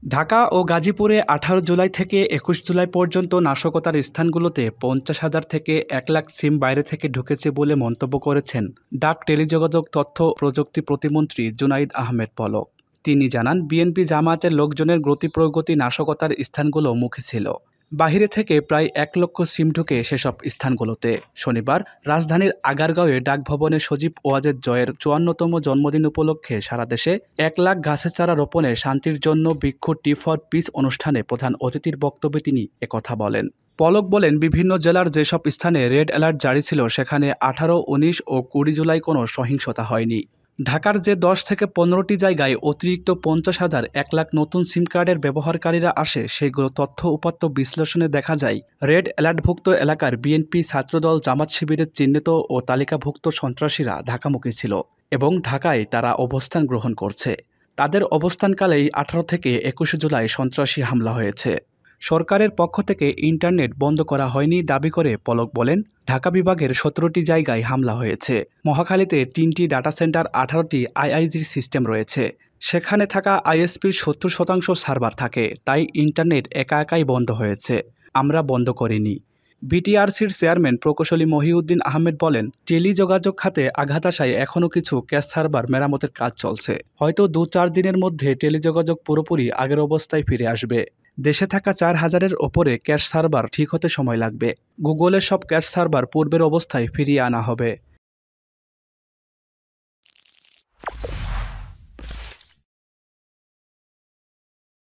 ঢাকা ও গাজীপুরে ১৮ জুলাই থেকে ২১ জুলাই পর্যন্ত নাশকতার স্থানগুলোতে ৫০,০০০ থেকে ১ লাখ সিম বাইরে থেকে ঢুকেছে বলে মন্তব্য করেছেন ডাক, টেলিযোগাযোগ, তথ্য প্রযুক্তি প্রতিমন্ত্রী জুনাইদ আহমেদ পলক। তিনি জানান, বিএনপি জামায়াতের লোকজনের গতি-প্রগতি নাশকতার স্থানগুলো মুখে ছিল। বাহিরে থেকে প্রায় ১ লক্ষ সিম ঢুকে সেসব স্থানগুলোতে। শনিবার রাজধানীর আগারগাঁওয়ে ডাকভবনে সজীব ওয়াজেদ জয়ের ৫৪তম জন্মদিন উপলক্ষে সারা দেশে ১ লাখ গাছের চারা রোপণে শান্তির জন্য বৃক্ষ টি ফর পিস অনুষ্ঠানে প্রধান অতিথির বক্তব্যে তিনি একথা বলেন। পলক বলেন, বিভিন্ন জেলার যেসব স্থানে রেড অ্যালার্ট জারি ছিল সেখানে ১৮, ১৯ ও ২০ জুলাই কোনো সহিংসতা হয়নি। ঢাকার যে ১০ থেকে ১৫টি জায়গায় অতিরিক্ত ৫০,০০০, ১ লাখ নতুন সিম কার্ডের ব্যবহারকারীরা আসে, সেগুলো তথ্য উপাত্ত বিশ্লেষণে দেখা যায় রেড অ্যালার্টভুক্ত এলাকার বিএনপি, ছাত্রদল, জামাত শিবিরের চিহ্নিত ও তালিকাভুক্ত সন্ত্রাসীরা ঢাকামুখী ছিল এবং ঢাকায় তারা অবস্থান গ্রহণ করছে। তাদের অবস্থানকালেই ১৮ থেকে ২১ জুলাই সন্ত্রাসী হামলা হয়েছে। সরকারের পক্ষ থেকে ইন্টারনেট বন্ধ করা হয়নি দাবি করে পলক বলেন, ঢাকা বিভাগের ১৭টি জায়গায় হামলা হয়েছে। মহাখালীতে ৩টি ডাটা সেন্টার, ১৮টি আইআইজির সিস্টেম রয়েছে। সেখানে থাকা আইএসপির ৭০% সার্ভার থাকে, তাই ইন্টারনেট একা একাই বন্ধ হয়েছে, আমরা বন্ধ করিনি। বিটিআরসির চেয়ারম্যান প্রকৌশলী মহিউদ্দিন আহমেদ বলেন, টেলিযোগাযোগ খাতে আঘাত আসায় এখনও কিছু ক্যাশ সার্ভার মেরামতের কাজ চলছে। হয়তো ২-৪ দিনের মধ্যে টেলিযোগাযোগ পুরোপুরি আগের অবস্থায় ফিরে আসবে। দেশে থাকা ৪,০০০-এর ওপরে ক্যাশ সার্ভার ঠিক হতে সময় লাগবে। গুগলের সব ক্যাশ সার্ভার পূর্বের অবস্থায় ফিরিয়ে আনা হবে।